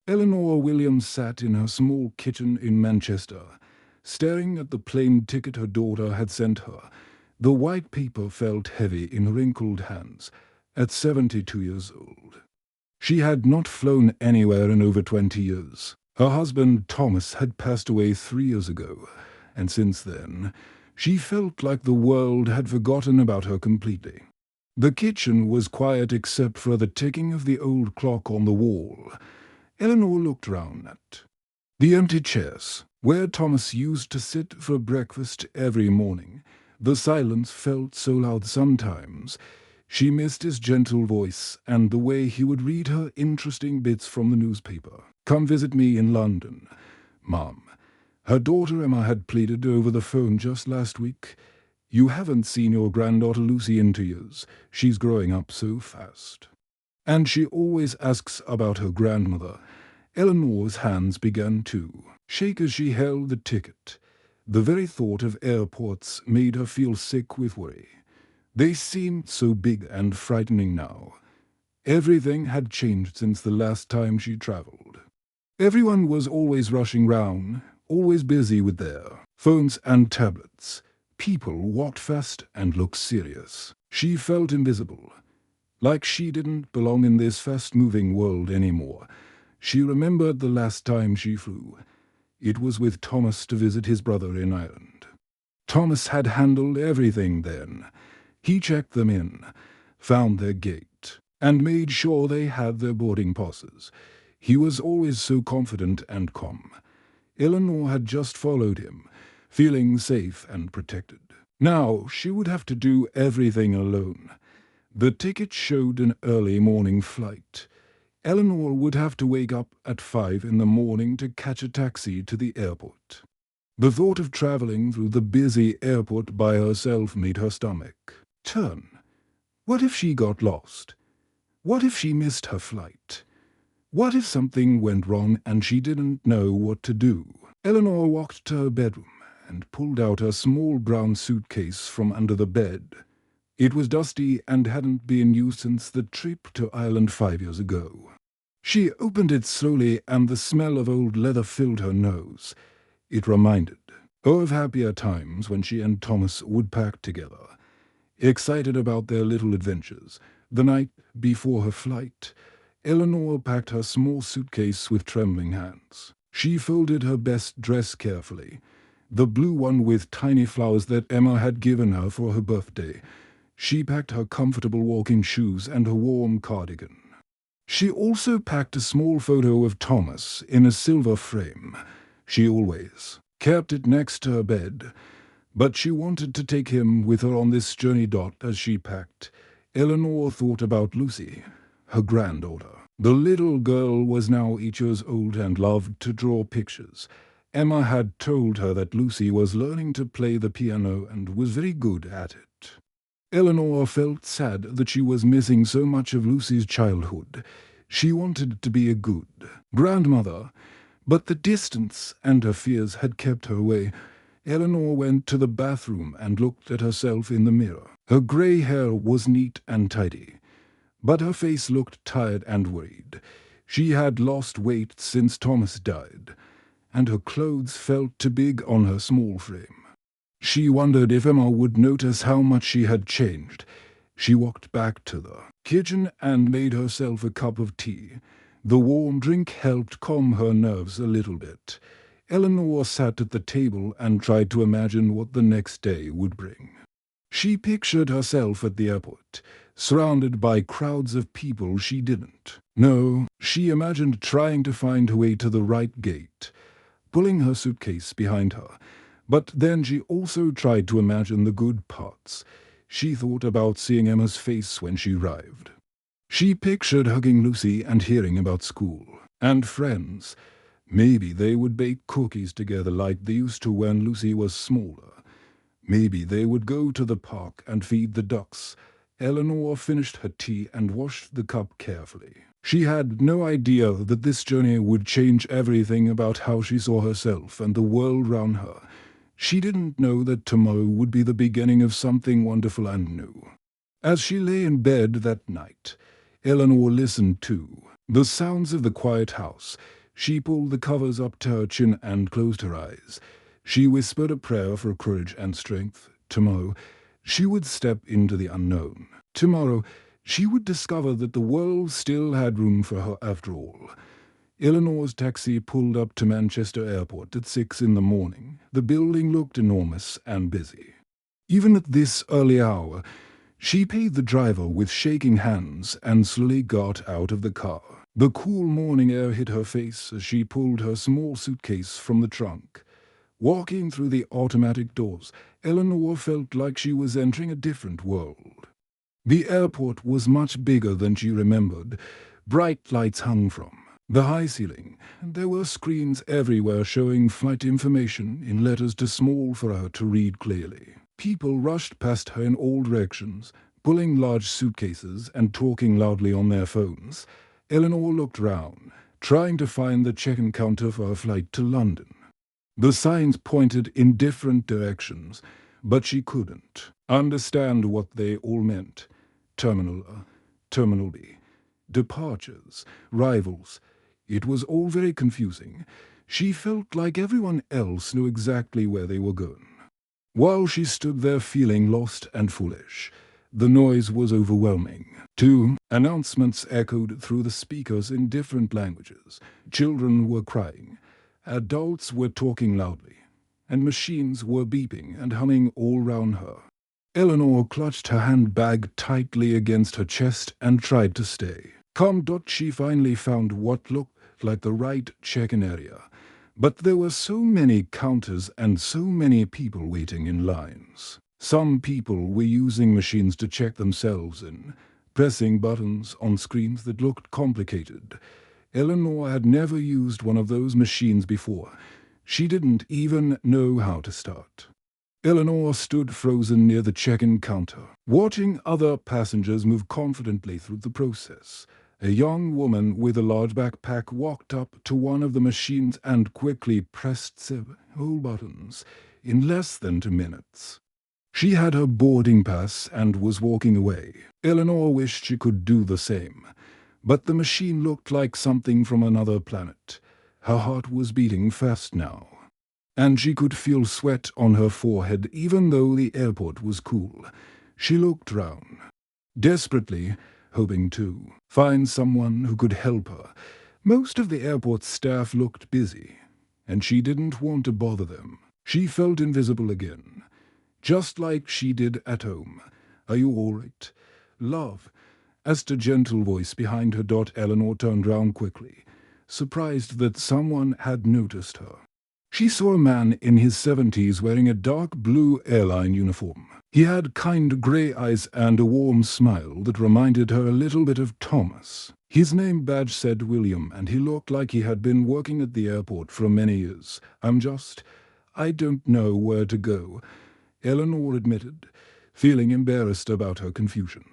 Eleanor Williams sat in her small kitchen in Manchester, staring at the plane ticket her daughter had sent her. The white paper felt heavy in wrinkled hands at 72 years old. She had not flown anywhere in over 20 years. Her husband Thomas had passed away 3 years ago, and since then, she felt like the world had forgotten about her completely. The kitchen was quiet except for the ticking of the old clock on the wall. Eleanor looked round at the empty chairs, where Thomas used to sit for breakfast every morning. The silence felt so loud sometimes. She missed his gentle voice and the way he would read her interesting bits from the newspaper. "Come visit me in London, Mom." Her daughter Emma had pleaded over the phone just last week. "You haven't seen your granddaughter Lucy in 2 years. She's growing up so fast. And she always asks about her grandmother." Eleanor's hands began to shake as she held the ticket. The very thought of airports made her feel sick with worry. They seemed so big and frightening now. Everything had changed since the last time she travelled. Everyone was always rushing round, always busy with their phones and tablets. People walked fast and looked serious. She felt invisible, like she didn't belong in this fast-moving world anymore. She remembered the last time she flew. It was with Thomas to visit his brother in Ireland. Thomas had handled everything then. He checked them in, found their gate, and made sure they had their boarding passes. He was always so confident and calm. Eleanor had just followed him, feeling safe and protected. Now she would have to do everything alone. The ticket showed an early morning flight. Eleanor would have to wake up at 5 in the morning to catch a taxi to the airport. The thought of travelling through the busy airport by herself made her stomach turn. What if she got lost? What if she missed her flight? What if something went wrong and she didn't know what to do? Eleanor walked to her bedroom and pulled out her small brown suitcase from under the bed. It was dusty and hadn't been used since the trip to Ireland 5 years ago. She opened it slowly and the smell of old leather filled her nose. It reminded her of happier times when she and Thomas would pack together, excited about their little adventures. The night before her flight, Eleanor packed her small suitcase with trembling hands. She folded her best dress carefully, the blue one with tiny flowers that Emma had given her for her birthday. She packed her comfortable walking shoes and her warm cardigan. She also packed a small photo of Thomas in a silver frame. She always kept it next to her bed, but she wanted to take him with her on this journey. As she packed, Eleanor thought about Lucy, her granddaughter. The little girl was now 8 years old and loved to draw pictures. Emma had told her that Lucy was learning to play the piano and was very good at it. Eleanor felt sad that she was missing so much of Lucy's childhood. She wanted to be a good grandmother, but the distance and her fears had kept her away. Eleanor went to the bathroom and looked at herself in the mirror. Her grey hair was neat and tidy, but her face looked tired and worried. She had lost weight since Thomas died, and her clothes felt too big on her small frame. She wondered if Emma would notice how much she had changed. She walked back to the kitchen and made herself a cup of tea. The warm drink helped calm her nerves a little bit. Eleanor sat at the table and tried to imagine what the next day would bring. She pictured herself at the airport, surrounded by crowds of people she didn't know. She imagined trying to find her way to the right gate, pulling her suitcase behind her. But then she also tried to imagine the good parts. She thought about seeing Emma's face when she arrived. She pictured hugging Lucy and hearing about school and friends. Maybe they would bake cookies together like they used to when Lucy was smaller. Maybe they would go to the park and feed the ducks. Eleanor finished her tea and washed the cup carefully. She had no idea that this journey would change everything about how she saw herself and the world round her. She didn't know that tomorrow would be the beginning of something wonderful and new. As she lay in bed that night, Eleanor listened to the sounds of the quiet house. She pulled the covers up to her chin and closed her eyes. She whispered a prayer for courage and strength. Tomorrow, she would step into the unknown. Tomorrow, she would discover that the world still had room for her after all. Eleanor's taxi pulled up to Manchester Airport at 6 in the morning. The building looked enormous and busy. Even at this early hour, she paid the driver with shaking hands and slowly got out of the car. The cool morning air hit her face as she pulled her small suitcase from the trunk. Walking through the automatic doors, Eleanor felt like she was entering a different world. The airport was much bigger than she remembered. Bright lights hung from the high ceiling, and there were screens everywhere showing flight information in letters too small for her to read clearly. People rushed past her in all directions, pulling large suitcases and talking loudly on their phones. Eleanor looked round, trying to find the check-in counter for her flight to London. The signs pointed in different directions, but she couldn't understand what they all meant. Terminal A, Terminal B, departures, arrivals. It was all very confusing. She felt like everyone else knew exactly where they were going. While she stood there feeling lost and foolish, the noise was overwhelming. Two announcements echoed through the speakers in different languages. Children were crying, adults were talking loudly, and machines were beeping and humming all round her. Eleanor clutched her handbag tightly against her chest and tried to stay. Calm. She finally found what looked like the right check-in area, but there were so many counters and so many people waiting in lines. Some people were using machines to check themselves in, pressing buttons on screens that looked complicated. Eleanor had never used one of those machines before. She didn't even know how to start. Eleanor stood frozen near the check-in counter, watching other passengers move confidently through the process. A young woman with a large backpack walked up to one of the machines and quickly pressed several buttons in less than 2 minutes. She had her boarding pass and was walking away. Eleanor wished she could do the same, but the machine looked like something from another planet. Her heart was beating fast now, and she could feel sweat on her forehead even though the airport was cool. She looked round, desperately hoping to find someone who could help her. Most of the airport staff looked busy, and she didn't want to bother them. She felt invisible again, just like she did at home. "Are you all right, love?" asked a gentle voice behind her. Eleanor turned round quickly, surprised that someone had noticed her. She saw a man in his 70s wearing a dark blue airline uniform. He had kind grey eyes and a warm smile that reminded her a little bit of Thomas. His name badge said William, and he looked like he had been working at the airport for many years. I don't know where to go," Eleanor admitted, feeling embarrassed about her confusion.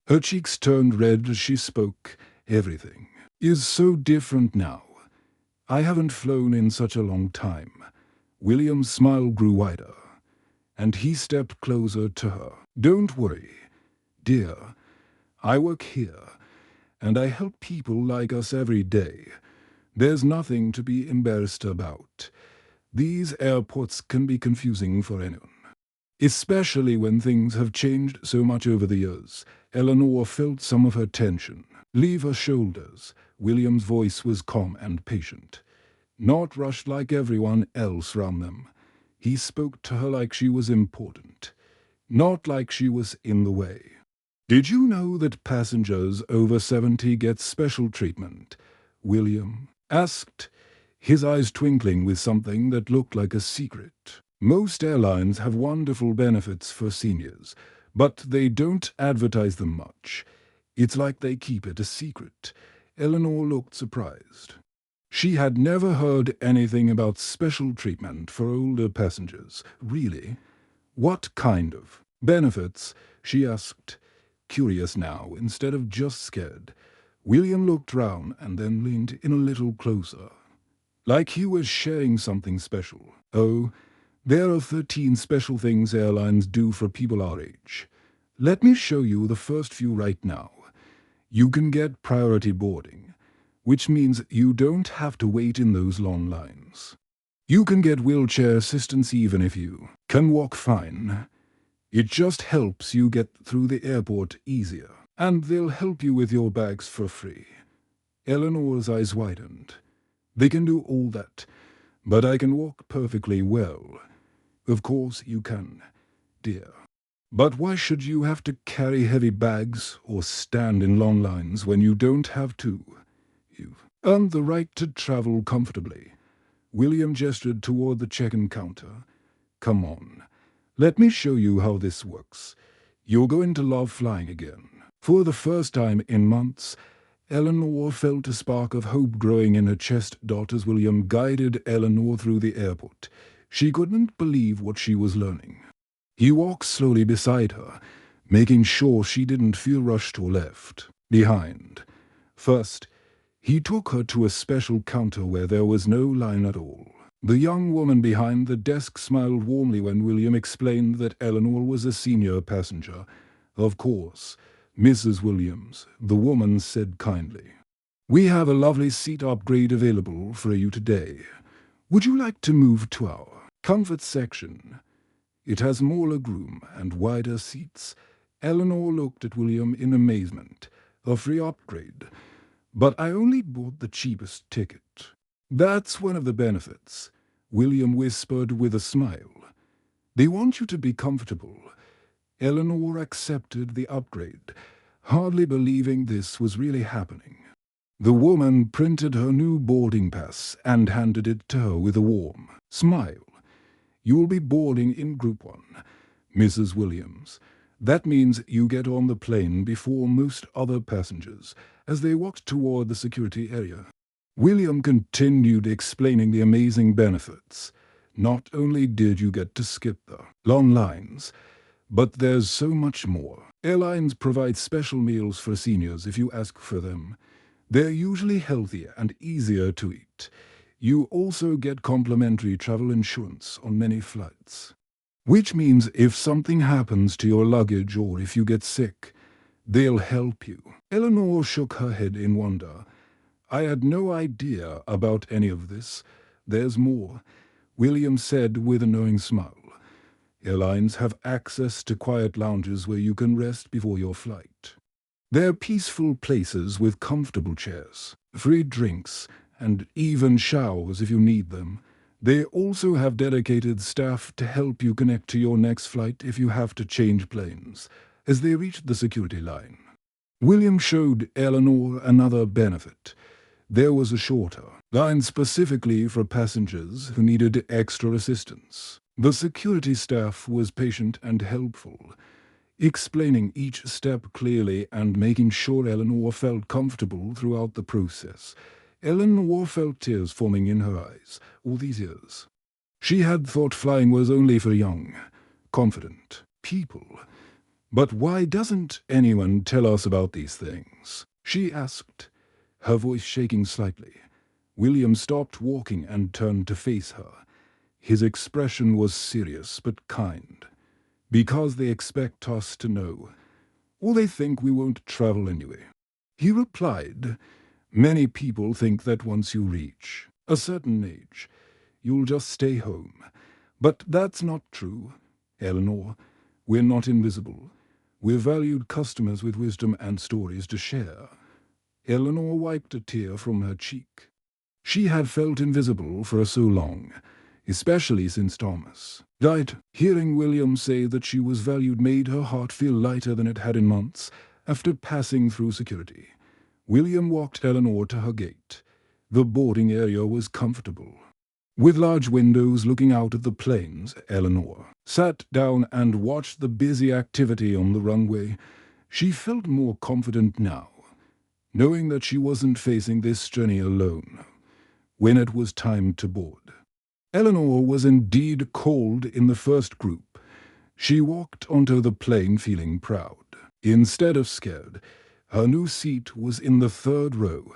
Her cheeks turned red as she spoke. "Everything is so different now. I haven't flown in such a long time." William's smile grew wider, and he stepped closer to her. "Don't worry, dear. I work here, and I help people like us every day. There's nothing to be embarrassed about. These airports can be confusing for anyone, especially when things have changed so much over the years." Eleanor felt some of her tension leave her shoulders. William's voice was calm and patient, not rushed like everyone else round them. He spoke to her like she was important, not like she was in the way. "Did you know that passengers over 70 get special treatment?" William asked, his eyes twinkling with something that looked like a secret. "Most airlines have wonderful benefits for seniors, but they don't advertise them much. It's like they keep it a secret." Eleanor looked surprised. She had never heard anything about special treatment for older passengers. "Really? What kind of benefits?" she asked, curious now instead of just scared. William looked round and then leaned in a little closer, like he was sharing something special. "Oh, there are 13 special things airlines do for people our age. Let me show you the first few right now. You can get priority boarding, which means you don't have to wait in those long lines. You can get wheelchair assistance even if you can walk fine. It just helps you get through the airport easier, and they'll help you with your bags for free. Eleanor's eyes widened. They can do all that, but I can walk perfectly well. Of course you can, dear. But why should you have to carry heavy bags or stand in long lines when you don't have to? You've earned the right to travel comfortably. William gestured toward the check-in counter. Come on, let me show you how this works. You're going to love flying again. For the first time in months, Eleanor felt a spark of hope growing in her chest as William guided Eleanor through the airport. She couldn't believe what she was learning. He walked slowly beside her, making sure she didn't feel rushed or left behind. First, he took her to a special counter where there was no line at all. The young woman behind the desk smiled warmly when William explained that Eleanor was a senior passenger. Of course, Mrs. Williams, the woman said kindly. We have a lovely seat upgrade available for you today. Would you like to move to our comfort section? It has more legroom and wider seats. Eleanor looked at William in amazement. A free upgrade. But I only bought the cheapest ticket. That's one of the benefits, William whispered with a smile. They want you to be comfortable. Eleanor accepted the upgrade, hardly believing this was really happening. The woman printed her new boarding pass and handed it to her with a warm smile. You'll be boarding in Group 1, Mrs. Williams. That means you get on the plane before most other passengers, as they walked toward the security area. William continued explaining the amazing benefits. Not only did you get to skip the long lines, but there's so much more. Airlines provide special meals for seniors if you ask for them. They're usually healthier and easier to eat. You also get complimentary travel insurance on many flights. Which means if something happens to your luggage or if you get sick, they'll help you. Eleanor shook her head in wonder. I had no idea about any of this. There's more, William said with a knowing smile. Airlines have access to quiet lounges where you can rest before your flight. They're peaceful places with comfortable chairs, free drinks, and even showers if you need them. They also have dedicated staff to help you connect to your next flight if you have to change planes. As they reached the security line, William showed Eleanor another benefit. There was a shorter line specifically for passengers who needed extra assistance. The security staff was patient and helpful, explaining each step clearly and making sure Eleanor felt comfortable throughout the process. Eleanor felt tears forming in her eyes all these years. She had thought flying was only for young, confident people. But why doesn't anyone tell us about these things? She asked, her voice shaking slightly. William stopped walking and turned to face her. His expression was serious but kind. Because they expect us to know, or they think we won't travel anyway. He replied, many people think that once you reach a certain age, you'll just stay home. But that's not true, Eleanor. We're not invisible. We're valued customers with wisdom and stories to share. Eleanor wiped a tear from her cheek. She had felt invisible for so long, especially since Thomas died. Hearing William say that she was valued made her heart feel lighter than it had in months. After passing through security, William walked Eleanor to her gate. The boarding area was comfortable. With large windows looking out at the planes, Eleanor sat down and watched the busy activity on the runway. She felt more confident now, knowing that she wasn't facing this journey alone. When it was time to board, Eleanor was indeed called in the first group. She walked onto the plane feeling proud. Instead of scared, her new seat was in the third row,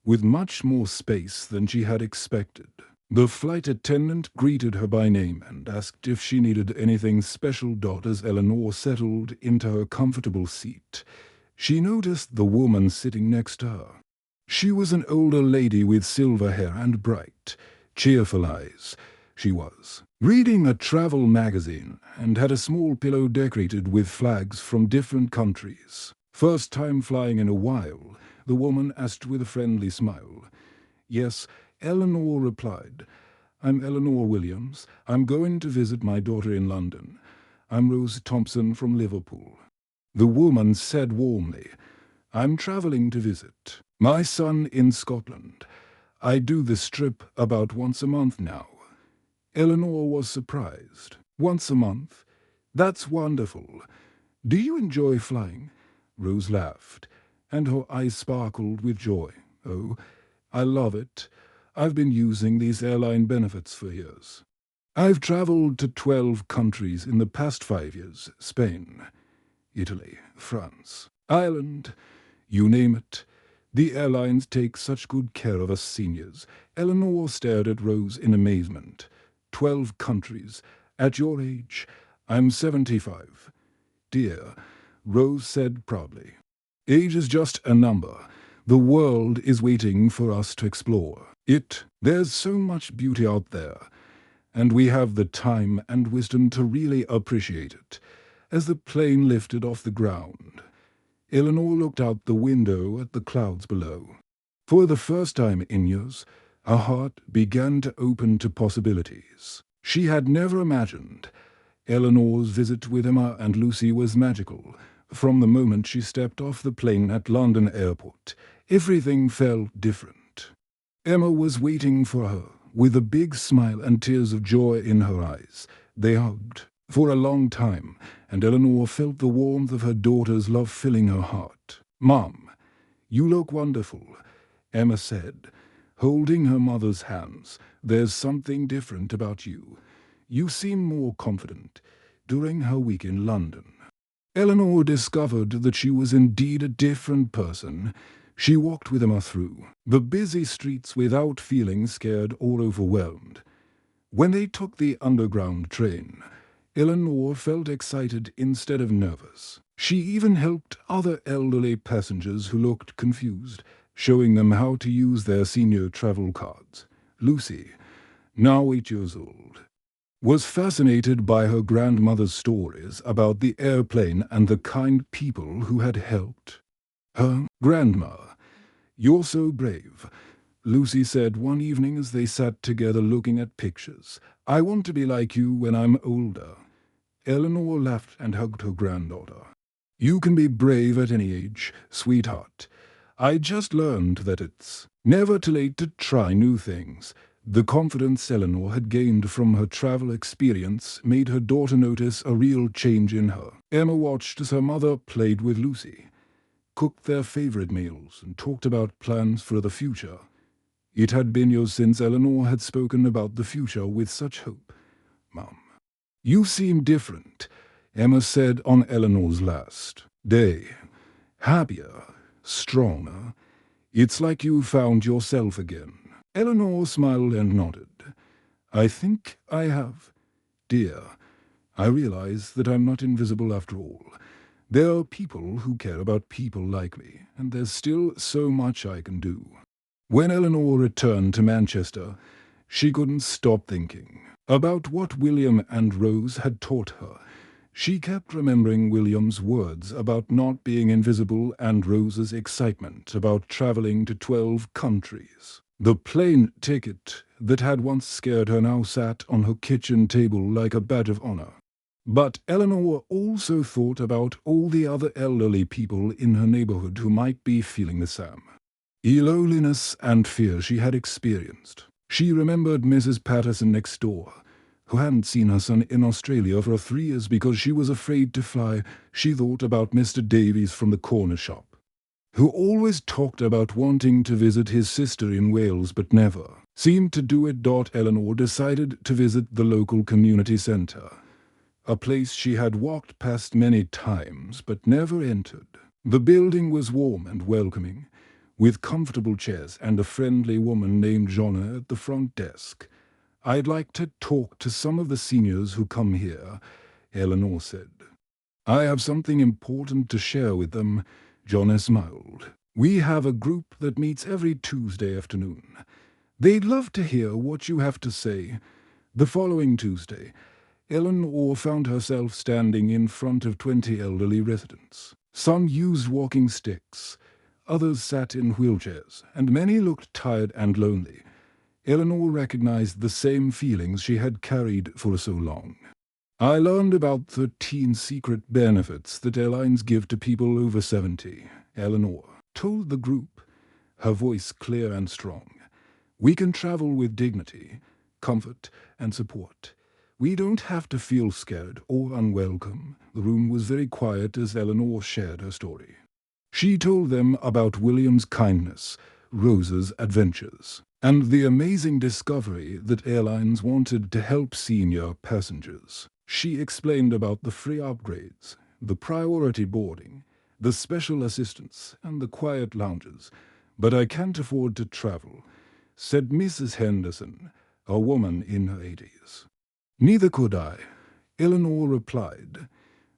with much more space than she had expected. The flight attendant greeted her by name and asked if she needed anything special. As Eleanor settled into her comfortable seat, she noticed the woman sitting next to her. She was an older lady with silver hair and bright, cheerful eyes. She was reading a travel magazine and had a small pillow decorated with flags from different countries. First time flying in a while, the woman asked with a friendly smile. Yes, Eleanor replied. I'm Eleanor Williams. I'm going to visit my daughter in London. I'm Rose Thompson from Liverpool. The woman said warmly, I'm travelling to visit my son in Scotland. I do this trip about once a month now. Eleanor was surprised. Once a month? That's wonderful. Do you enjoy flying? Rose laughed, and her eyes sparkled with joy. Oh, I love it. I've been using these airline benefits for years. I've travelled to 12 countries in the past 5 years. Spain, Italy, France, Ireland, you name it. The airlines take such good care of us seniors. Eleanor stared at Rose in amazement. 12 countries. At your age, I'm 75. Dear, Rose said proudly. Age is just a number. The world is waiting for us to explore it. There's so much beauty out there, and we have the time and wisdom to really appreciate it. As the plane lifted off the ground, Eleanor looked out the window at the clouds below. For the first time in years, her heart began to open to possibilities she had never imagined. Eleanor's visit with Emma and Lucy was magical. From the moment she stepped off the plane at London Airport, everything felt different. Emma was waiting for her, with a big smile and tears of joy in her eyes. They hugged for a long time, and Eleanor felt the warmth of her daughter's love filling her heart. Mom, you look wonderful, Emma said, holding her mother's hands. There's something different about you. You seem more confident. During her week in London, Eleanor discovered that she was indeed a different person. She walked with Emma through the busy streets without feeling scared or overwhelmed. When they took the underground train, Eleanor felt excited instead of nervous. She even helped other elderly passengers who looked confused, showing them how to use their senior travel cards. Lucy, now 8 years old, was fascinated by her grandmother's stories about the airplane and the kind people who had helped her. Grandma, you're so brave, Lucy said one evening as they sat together looking at pictures. I want to be like you when I'm older. Eleanor laughed and hugged her granddaughter. You can be brave at any age, sweetheart. I just learned that it's never too late to try new things. The confidence Eleanor had gained from her travel experience made her daughter notice a real change in her. Emma watched as her mother played with Lucy, cooked their favorite meals, and talked about plans for the future. It had been years since Eleanor had spoken about the future with such hope. Mom, you seem different, Emma said on Eleanor's last day. Happier, stronger. It's like you found yourself again. Eleanor smiled and nodded. I think I have. Dear, I realize that I'm not invisible after all. There are people who care about people like me, and there's still so much I can do. When Eleanor returned to Manchester, she couldn't stop thinking about what William and Rose had taught her. She kept remembering William's words about not being invisible and Rose's excitement about traveling to 12 countries. The plane ticket that had once scared her now sat on her kitchen table like a badge of honor. But Eleanor also thought about all the other elderly people in her neighborhood who might be feeling the same loneliness and fear she had experienced. She remembered Mrs. Patterson next door, who hadn't seen her son in Australia for 3 years because she was afraid to fly. She thought about Mr. Davies from the corner shop, who always talked about wanting to visit his sister in Wales but never seemed to do it. Eleanor decided to visit the local community centre, a place she had walked past many times but never entered. The building was warm and welcoming, with comfortable chairs and a friendly woman named Jonna at the front desk. I'd like to talk to some of the seniors who come here, Eleanor said. I have something important to share with them, Jonna smiled. We have a group that meets every Tuesday afternoon. They'd love to hear what you have to say. The following Tuesday, Eleanor found herself standing in front of 20 elderly residents. Some used walking sticks, others sat in wheelchairs, and many looked tired and lonely. Eleanor recognized the same feelings she had carried for so long. I learned about 13 secret benefits that airlines give to people over 70, Eleanor told the group, her voice clear and strong. We can travel with dignity, comfort, and support. We don't have to feel scared or unwelcome. The room was very quiet as Eleanor shared her story. She told them about William's kindness, Rose's adventures, and the amazing discovery that airlines wanted to help senior passengers. She explained about the free upgrades, the priority boarding, the special assistance, and the quiet lounges. But I can't afford to travel, said Mrs. Henderson, a woman in her 80s. Neither could I, Eleanor replied,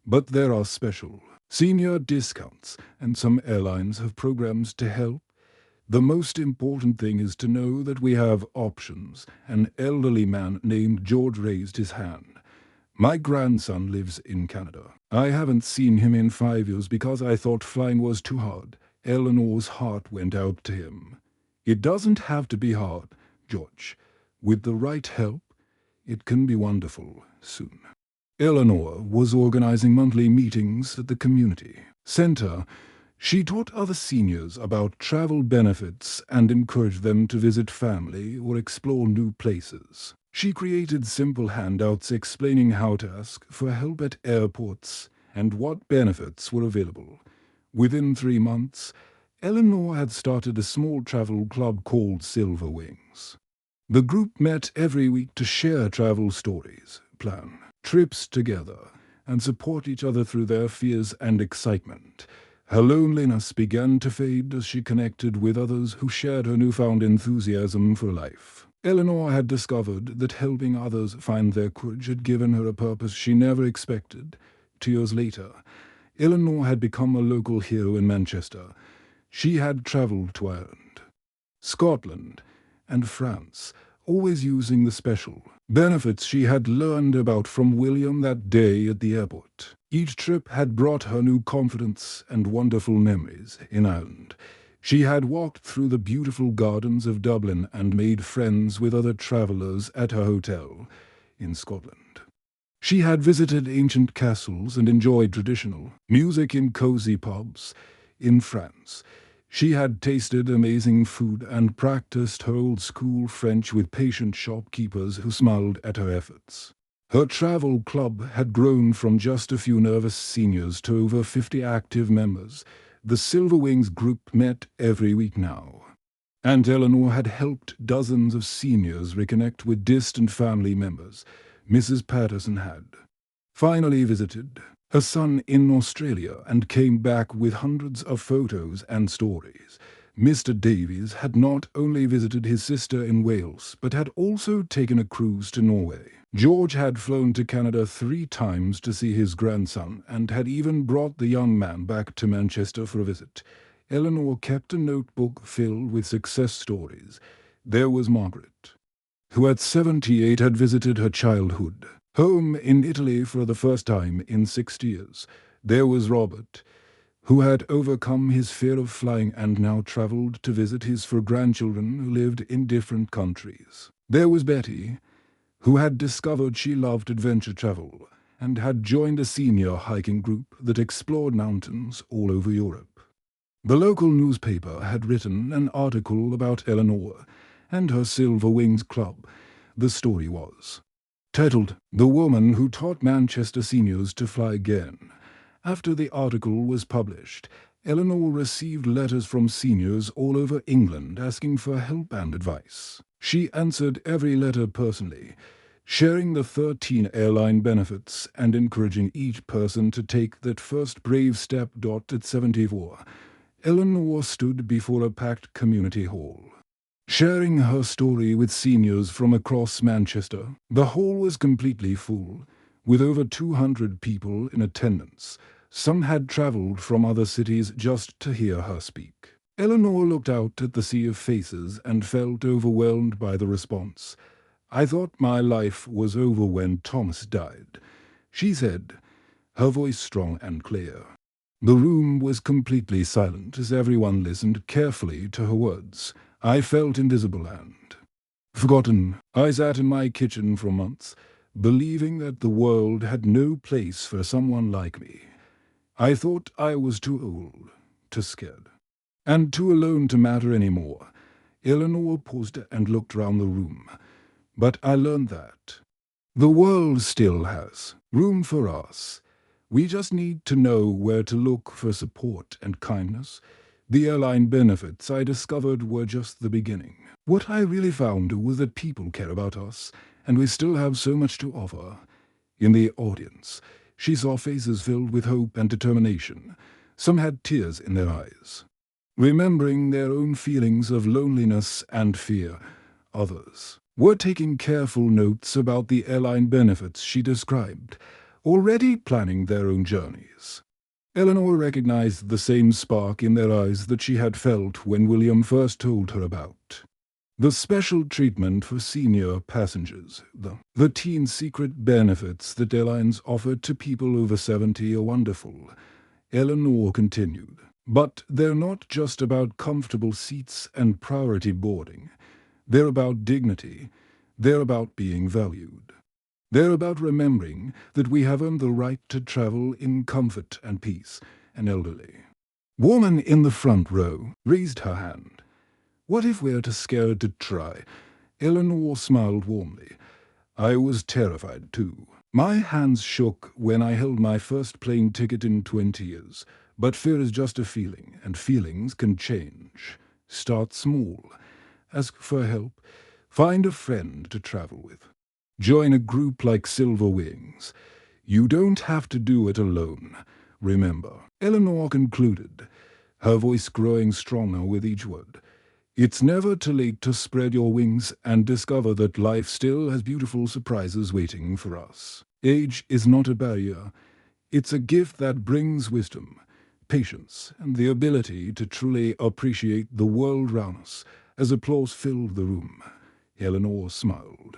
but there are special senior discounts, and some airlines have programs to help. The most important thing is to know that we have options. An elderly man named George raised his hand. My grandson lives in Canada. I haven't seen him in 5 years because I thought flying was too hard. Eleanor's heart went out to him. It doesn't have to be hard, George. With the right help, it can be wonderful soon. Eleanor was organizing monthly meetings at the community center. She taught other seniors about travel benefits and encouraged them to visit family or explore new places. She created simple handouts explaining how to ask for help at airports and what benefits were available. Within 3 months, Eleanor had started a small travel club called Silver Wings. The group met every week to share travel stories, plan trips together, and support each other through their fears and excitement. Her loneliness began to fade as she connected with others who shared her newfound enthusiasm for life. Eleanor had discovered that helping others find their courage had given her a purpose she never expected. 2 years later, Eleanor had become a local hero in Manchester. She had travelled to Ireland, Scotland, and France, always using the special benefits she had learned about from William that day at the airport. Each trip had brought her new confidence and wonderful memories in Ireland. She had walked through the beautiful gardens of Dublin and made friends with other travellers at her hotel in Scotland. She had visited ancient castles and enjoyed traditional music in cozy pubs in France. She had tasted amazing food and practiced her old-school French with patient shopkeepers who smiled at her efforts. Her travel club had grown from just a few nervous seniors to over 50 active members. The Silver Wings group met every week now. Aunt Eleanor had helped dozens of seniors reconnect with distant family members. Mrs. Patterson had finally visited her son in Australia and came back with hundreds of photos and stories. Mr. Davies had not only visited his sister in Wales, but had also taken a cruise to Norway. George had flown to Canada 3 times to see his grandson and had even brought the young man back to Manchester for a visit. Eleanor kept a notebook filled with success stories. There was Margaret, who at 78 had visited her childhood home in Italy for the first time in 6 years. There was Robert, who had overcome his fear of flying and now travelled to visit his 4 grandchildren who lived in different countries. There was Betty, who had discovered she loved adventure travel and had joined a senior hiking group that explored mountains all over Europe. The local newspaper had written an article about Eleanor and her Silver Wings Club. The story was titled, "The Woman Who Taught Manchester Seniors to Fly Again." After the article was published, Eleanor received letters from seniors all over England asking for help and advice. She answered every letter personally, sharing the 13 airline benefits and encouraging each person to take that first brave step. At 74, Eleanor stood before a packed community hall, sharing her story with seniors from across Manchester. The hall was completely full, with over 200 people in attendance. Some had travelled from other cities just to hear her speak. Eleanor looked out at the sea of faces and felt overwhelmed by the response. "I thought my life was over when Thomas died," she said, her voice strong and clear. The room was completely silent as everyone listened carefully to her words. "I felt invisible and forgotten. I sat in my kitchen for months, believing that the world had no place for someone like me. I thought I was too old, too scared, and too alone to matter anymore." Eleanor paused and looked round the room. "But I learned that the world still has room for us. We just need to know where to look for support and kindness. The airline benefits I discovered were just the beginning. What I really found was that people care about us, and we still have so much to offer." In the audience, she saw faces filled with hope and determination. Some had tears in their eyes, remembering their own feelings of loneliness and fear. Others were taking careful notes about the airline benefits she described, already planning their own journeys. Eleanor recognized the same spark in their eyes that she had felt when William first told her about the special treatment for senior passengers. The teen secret benefits that airlines offer to people over 70 are wonderful, Eleanor continued. But they're not just about comfortable seats and priority boarding. They're about dignity. They're about being valued. They're about remembering that we have earned the right to travel in comfort and peace. An elderly woman in the front row raised her hand. "What if we're too scared to try?" Eleanor smiled warmly. "I was terrified too. My hands shook when I held my first plane ticket in 20 years. But fear is just a feeling, and feelings can change. Start small. Ask for help. Find a friend to travel with. Join a group like Silver Wings. You don't have to do it alone. Remember," Eleanor concluded, her voice growing stronger with each word, "it's never too late to spread your wings and discover that life still has beautiful surprises waiting for us. Age is not a barrier. It's a gift that brings wisdom, patience, and the ability to truly appreciate the world around us." As applause filled the room, Eleanor smiled,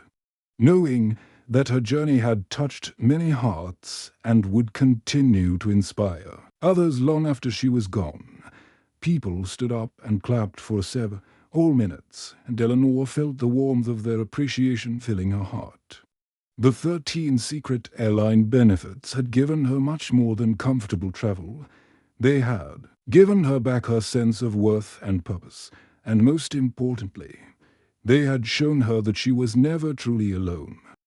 knowing that her journey had touched many hearts and would continue to inspire others long after she was gone. People stood up and clapped for several minutes, and Eleanor felt the warmth of their appreciation filling her heart. The 13 secret airline benefits had given her much more than comfortable travel. They had given her back her sense of worth and purpose, and most importantly, they had shown her that she was never truly alone.